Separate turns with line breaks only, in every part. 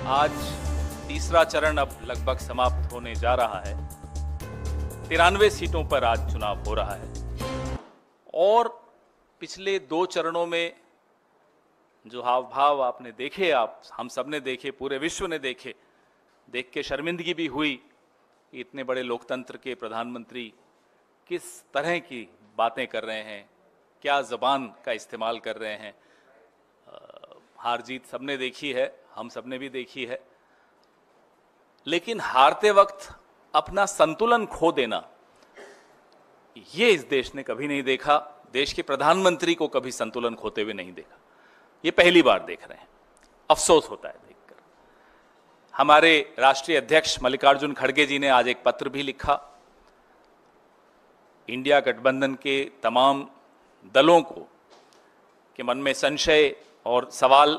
आज तीसरा चरण अब लगभग समाप्त होने जा रहा है। 93 सीटों पर आज चुनाव हो रहा है और पिछले 2 चरणों में जो हाव भाव आपने देखे, हम सब ने देखे, पूरे विश्व ने देखे, देख के शर्मिंदगी भी हुई कि इतने बड़े लोकतंत्र के प्रधानमंत्री किस तरह की बातें कर रहे हैं, क्या जबान का इस्तेमाल कर रहे हैं। हार जीत सबने देखी है, हम सबने भी देखी है, लेकिन हारते वक्त अपना संतुलन खो देना, ये इस देश ने कभी नहीं देखा। देश के प्रधानमंत्री को कभी संतुलन खोते हुए नहीं देखा, ये पहली बार देख रहे हैं। अफसोस होता है देखकर। हमारे राष्ट्रीय अध्यक्ष मल्लिकार्जुन खड़गे जी ने आज एक पत्र भी लिखा, इंडिया गठबंधन के तमाम दलों को के मन में संशय और सवाल,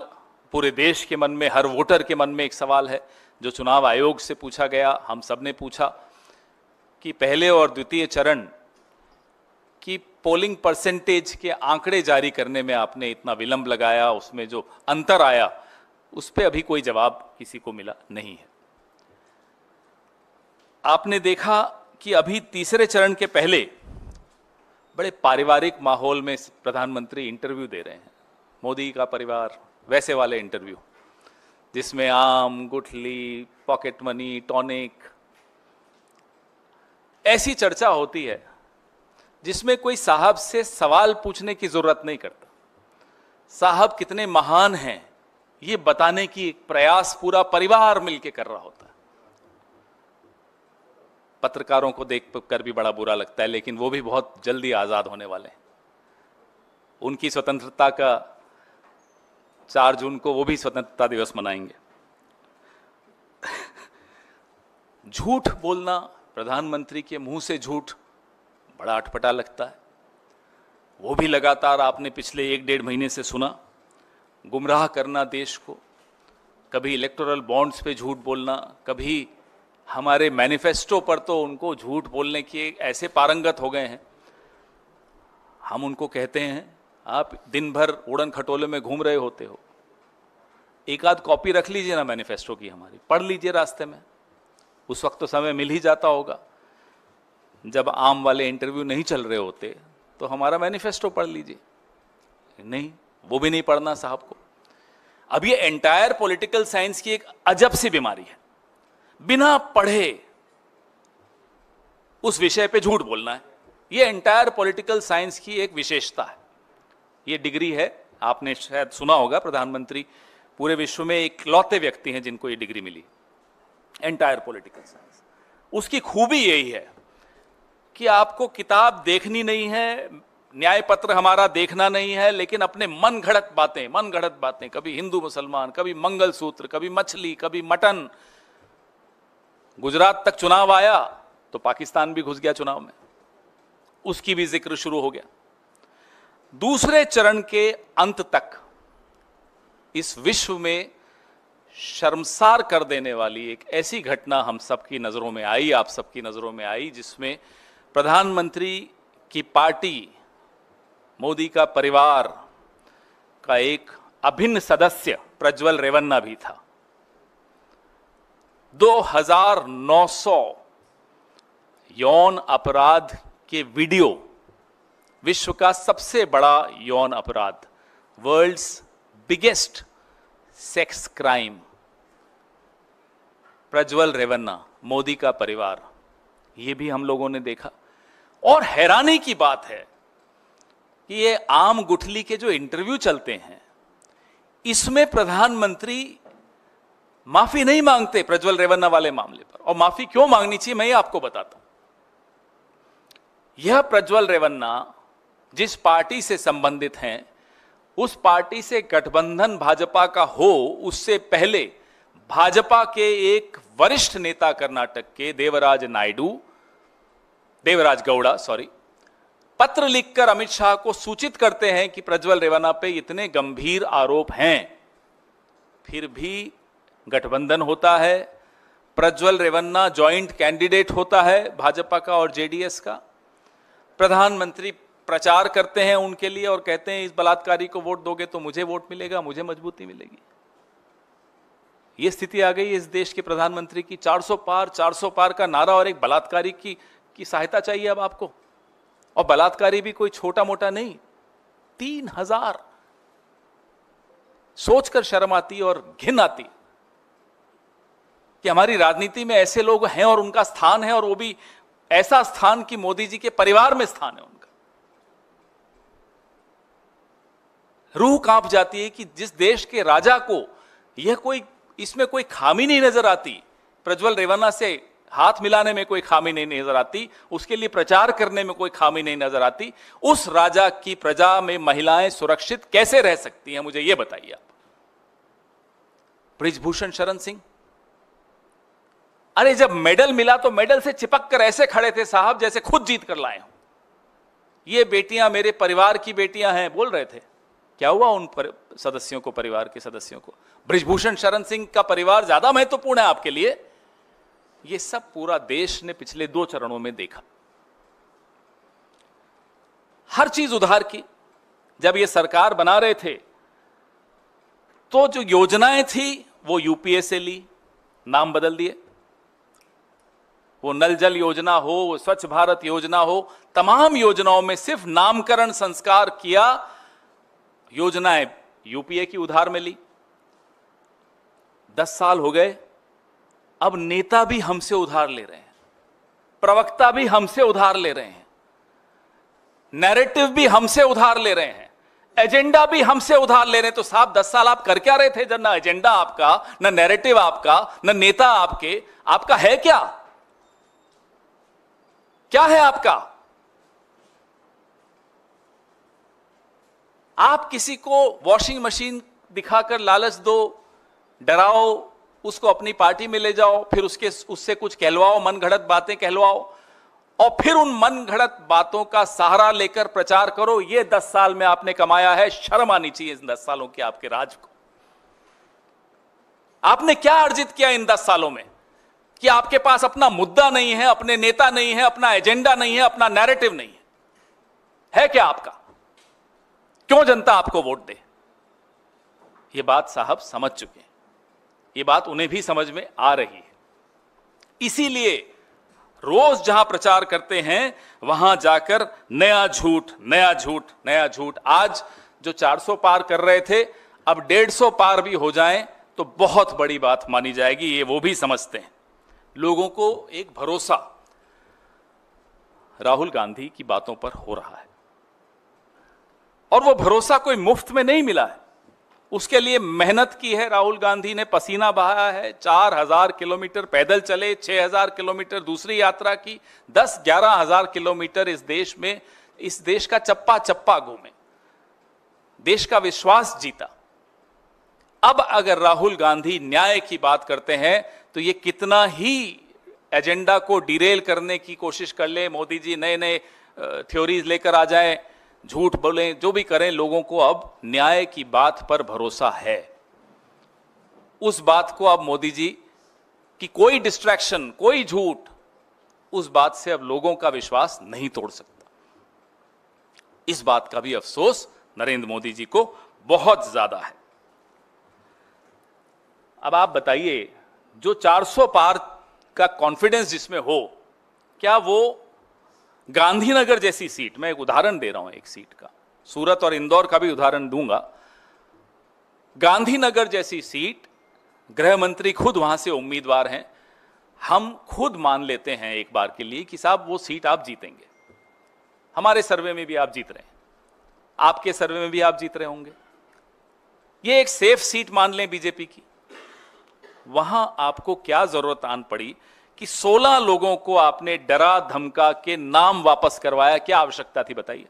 पूरे देश के मन में, हर वोटर के मन में एक सवाल है जो चुनाव आयोग से पूछा गया, हम सब ने पूछा कि पहले और द्वितीय चरण की पोलिंग परसेंटेज के आंकड़े जारी करने में आपने इतना विलंब लगाया, उसमें जो अंतर आया उस पर अभी कोई जवाब किसी को मिला नहीं है। आपने देखा कि अभी तीसरे चरण के पहले बड़े पारिवारिक माहौल में प्रधानमंत्री इंटरव्यू दे रहे हैं, मोदी का परिवार, वैसे वाले इंटरव्यू जिसमें आम, गुठली, पॉकेट मनी, टॉनिक, ऐसी चर्चा होती है जिसमें कोई साहब से सवाल पूछने की जरूरत नहीं करता। साहब कितने महान हैं ये बताने की एक प्रयास पूरा परिवार मिलकर कर रहा होता है। पत्रकारों को देख कर भी बड़ा बुरा लगता है, लेकिन वो भी बहुत जल्दी आजाद होने वाले हैं। उनकी स्वतंत्रता का 4 जून को वो भी स्वतंत्रता दिवस मनाएंगे। झूठ बोलना, प्रधानमंत्री के मुंह से झूठ, बड़ा अटपटा लगता है। वो भी लगातार आपने पिछले 1-1.5 महीने से सुना। गुमराह करना देश को, कभी इलेक्टोरल बॉन्ड्स पे झूठ बोलना, कभी हमारे मैनिफेस्टो पर तो उनको झूठ बोलने के ऐसे पारंगत हो गए हैं। हम उनको कहते हैं आप दिन भर उड़न खटोले में घूम रहे होते हो, एक आध कॉपी रख लीजिए ना मैनिफेस्टो की, हमारी पढ़ लीजिए रास्ते में। उस वक्त तो समय मिल ही जाता होगा, जब आम वाले इंटरव्यू नहीं चल रहे होते तो हमारा मैनिफेस्टो पढ़ लीजिए। नहीं, वो भी नहीं पढ़ना साहब को। अब ये एंटायर पॉलिटिकल साइंस की एक अजब सी बीमारी है, बिना पढ़े उस विषय पे झूठ बोलना है। ये एंटायर पॉलिटिकल साइंस की एक विशेषता है। ये डिग्री है, आपने शायद सुना होगा, प्रधानमंत्री पूरे विश्व में इकलौते व्यक्ति हैं जिनको ये डिग्री मिली, एंटायर पॉलिटिकल साइंस। उसकी खूबी यही है कि आपको किताब देखनी नहीं है, न्याय पत्र हमारा देखना नहीं है, लेकिन अपने मन घड़त बातें, कभी हिंदू मुसलमान, कभी मंगलसूत्र, कभी मछली, कभी मटन। गुजरात तक चुनाव आया तो पाकिस्तान भी घुस गया चुनाव में, उसकी भी जिक्र शुरू हो गया। दूसरे चरण के अंत तक इस विश्व में शर्मसार कर देने वाली एक ऐसी घटना हम सबकी नजरों में आई, आप सबकी नजरों में आई, जिसमें प्रधानमंत्री की पार्टी, मोदी का परिवार का एक अभिन्न सदस्य प्रज्वल रेवन्ना भी था। 2900 यौन अपराध के वीडियो, विश्व का सबसे बड़ा यौन अपराध, world's biggest sex crime, Prajwal Revanna, Modi का परिवार, ये भी हम लोगों ने देखा। और हैरानी की बात है कि ये आम गुठली के जो इंटरव्यू चलते हैं, इसमें प्रधानमंत्री माफी नहीं मांगते प्रज्वल रेवन्ना वाले मामले पर। और माफी क्यों मांगनी चाहिए मैं ये आपको बताता हूं। यह प्रज्वल रेवन्ना जिस पार्टी से संबंधित हैं, उस पार्टी से गठबंधन भाजपा का हो उससे पहले भाजपा के एक वरिष्ठ नेता कर्नाटक के देवराज गौड़ा पत्र लिखकर अमित शाह को सूचित करते हैं कि प्रज्वल रेवन्ना पे इतने गंभीर आरोप हैं, फिर भी गठबंधन होता है, प्रज्वल रेवन्ना जॉइंट कैंडिडेट होता है भाजपा का और जेडीएस का। प्रधानमंत्री प्रचार करते हैं उनके लिए और कहते हैं इस बलात्कारी को वोट दोगे तो मुझे वोट मिलेगा, मुझे मजबूती मिलेगी। ये स्थिति आ गई इस देश के प्रधानमंत्री की। 400 पार का नारा और एक बलात्कारी की सहायता चाहिए अब आपको। और बलात्कारी भी कोई छोटा मोटा नहीं, 3000। सोचकर शर्म आती और घिन आती कि हमारी राजनीति में ऐसे लोग हैं और उनका स्थान है, और वो भी ऐसा स्थान कि मोदी जी के परिवार में स्थान है उनका। रूह कांप जाती है कि जिस देश के राजा को इसमें कोई खामी नहीं नजर आती, प्रज्वल रेवन्ना से हाथ मिलाने में कोई खामी नहीं नजर आती, उसके लिए प्रचार करने में कोई खामी नहीं नजर आती, उस राजा की प्रजा में महिलाएं सुरक्षित कैसे रह सकती हैं, मुझे यह बताइए आप। बृजभूषण शरण सिंह, अरे जब मेडल मिला तो मेडल से चिपक कर ऐसे खड़े थे साहब जैसे खुद जीत कर लाए हो। ये बेटियां मेरे परिवार की बेटियां हैं बोल रहे थे। क्या हुआ उन सदस्यों को, परिवार के सदस्यों को? बृजभूषण शरण सिंह का परिवार ज्यादा महत्वपूर्ण है आपके लिए। ये सब पूरा देश ने पिछले 2 चरणों में देखा। हर चीज उधार की। जब ये सरकार बना रहे थे तो जो योजनाएं थी वो यूपीए से ली, नाम बदल दिए। वो नल जल योजना हो, वो स्वच्छ भारत योजना हो, तमाम योजनाओं में सिर्फ नामकरण संस्कार किया। योजनाएं यूपीए की उधार में ली। 10 साल हो गए, अब नेता भी हमसे उधार ले रहे हैं, प्रवक्ता भी हमसे उधार ले रहे हैं, नैरेटिव भी हमसे उधार ले रहे हैं, एजेंडा भी हमसे उधार ले रहे हैं। तो साहब 10 साल आप कर क्या रहे थे जब ना एजेंडा आपका, ना नैरेटिव आपका, ना नेता आपका है क्या है आपका? आप किसी को वॉशिंग मशीन दिखाकर लालच दो, डराओ, उसको अपनी पार्टी में ले जाओ, फिर उससे कुछ कहलवाओ, मन घड़त बातें कहलवाओ, और फिर उन मन घड़त बातों का सहारा लेकर प्रचार करो। ये 10 साल में आपने कमाया है। शर्म आनी चाहिए इन 10 सालों के आपके राज को। आपने क्या अर्जित किया इन 10 सालों में कि आपके पास अपना मुद्दा नहीं है, अपने नेता नहीं है, अपना एजेंडा नहीं है, अपना नैरेटिव नहीं है क्या आपका? क्यों जनता आपको वोट दे? ये बात साहब समझ चुके हैं, ये बात उन्हें भी समझ में आ रही है। इसीलिए रोज जहां प्रचार करते हैं वहां जाकर नया झूठ, नया झूठ, नया झूठ। आज जो 400 पार कर रहे थे, अब 150 पार भी हो जाएं तो बहुत बड़ी बात मानी जाएगी। ये वो भी समझते हैं। लोगों को एक भरोसा राहुल गांधी की बातों पर हो रहा है, और वो भरोसा कोई मुफ्त में नहीं मिला है। उसके लिए मेहनत की है राहुल गांधी ने, पसीना बहाया है। 4000 किलोमीटर पैदल चले, 6000 किलोमीटर दूसरी यात्रा की, 10-11 हजार किलोमीटर इस देश में, इस देश का चप्पा चप्पा घूमे, देश का विश्वास जीता। अब अगर राहुल गांधी न्याय की बात करते हैं तो ये कितना ही एजेंडा को डिरेल करने की कोशिश कर ले, मोदी जी नए नए थ्योरीज लेकर आ जाएं, झूठ बोलें, जो भी करें, लोगों को अब न्याय की बात पर भरोसा है। उस बात को अब मोदी जी की कोई डिस्ट्रैक्शन, कोई झूठ, उस बात से अब लोगों का विश्वास नहीं तोड़ सकता। इस बात का भी अफसोस नरेंद्र मोदी जी को बहुत ज्यादा है। अब आप बताइए, जो 400 पार का कॉन्फिडेंस जिसमें हो, क्या वो गांधीनगर जैसी सीट, मैं एक उदाहरण दे रहा हूं एक सीट का, सूरत और इंदौर का भी उदाहरण दूंगा। गांधीनगर जैसी सीट, गृह मंत्री खुद वहां से उम्मीदवार हैं। हम खुद मान लेते हैं एक बार के लिए कि साहब वो सीट आप जीतेंगे। हमारे सर्वे में भी आप जीत रहे हैं, आपके सर्वे में भी आप जीत रहे होंगे। ये एक सेफ सीट मान लें बीजेपी की। वहां आपको क्या जरूरत आन पड़ी कि 16 लोगों को आपने डरा धमका के नाम वापस करवाया? क्या आवश्यकता थी बताइए?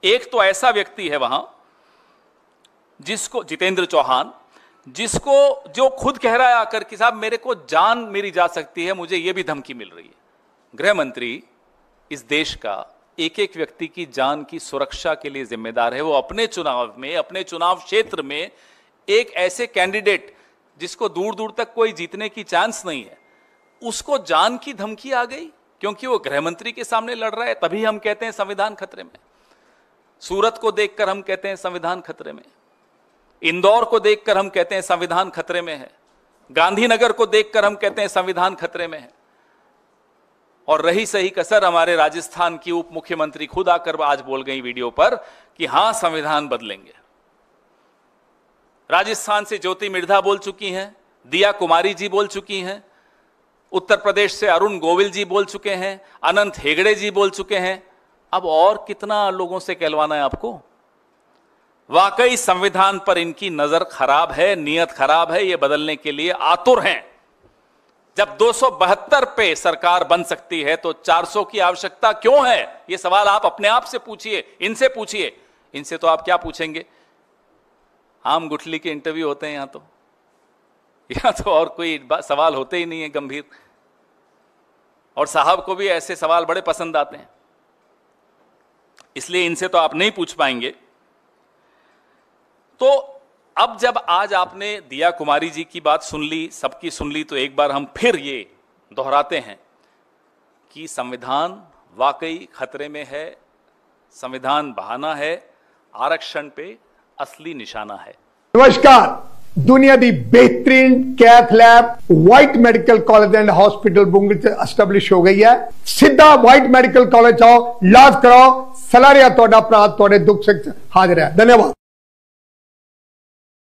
एक तो ऐसा व्यक्ति है वहां जिसको, जितेंद्र चौहान, जो खुद कह रहा है आकर कि साहब मेरे को जान मेरी जा सकती है, मुझे यह भी धमकी मिल रही है। गृह मंत्री इस देश का एक एक व्यक्ति की जान की सुरक्षा के लिए जिम्मेदार है। वो अपने चुनाव में, अपने चुनाव क्षेत्र में एक ऐसे कैंडिडेट जिसको दूर दूर तक कोई जीतने की चांस नहीं है, उसको जान की धमकी आ गई क्योंकि वो गृह मंत्री के सामने लड़ रहा है। तभी हम कहते हैं संविधान खतरे में। सूरत को देखकर हम कहते हैं संविधान खतरे में, इंदौर को देखकर हम कहते हैं संविधान खतरे में है। गांधीनगर को देखकर हम कहते हैं संविधान खतरे में है। और रही सही कसर, हमारे राजस्थान की उप मुख्यमंत्री खुद आकर आज बोल गई वीडियो पर कि हां संविधान बदलेंगे। राजस्थान से ज्योति मिर्धा बोल चुकी हैं, दिया कुमारी जी बोल चुकी हैं, उत्तर प्रदेश से अरुण गोविल जी बोल चुके हैं, अनंत हेगड़े जी बोल चुके हैं। अब और कितना लोगों से कहलवाना है आपको? वाकई संविधान पर इनकी नजर खराब है, नीयत खराब है, ये बदलने के लिए आतुर हैं। जब 272 पे सरकार बन सकती है तो 400 की आवश्यकता क्यों है? ये सवाल आप अपने आप से पूछिए, इनसे पूछिए। इनसे तो आप क्या पूछेंगे? आम गुठली के इंटरव्यू होते हैं यहां तो और कोई सवाल होते ही नहीं है गंभीर। और साहब को भी ऐसे सवाल बड़े पसंद आते हैं, इसलिए इनसे तो आप नहीं पूछ पाएंगे। तो अब जब आज आपने दिया कुमारी जी की बात सुन ली, सबकी सुन ली, तो एक बार हम फिर ये दोहराते हैं कि संविधान वाकई खतरे में है, संविधान बहाना है, आरक्षण पे असली निशाना है।
नमस्कार, दुनिया दी बेहतरीन cath lab white medical college and hospital बुंगल से एस्टैब्लिश हो गई है। सीधा व्हाइट मेडिकल कॉलेज आओ, इलाज कराओ, सलारिया तोड़ा प्रात तोड़े दुख से हाजिर है। धन्यवाद।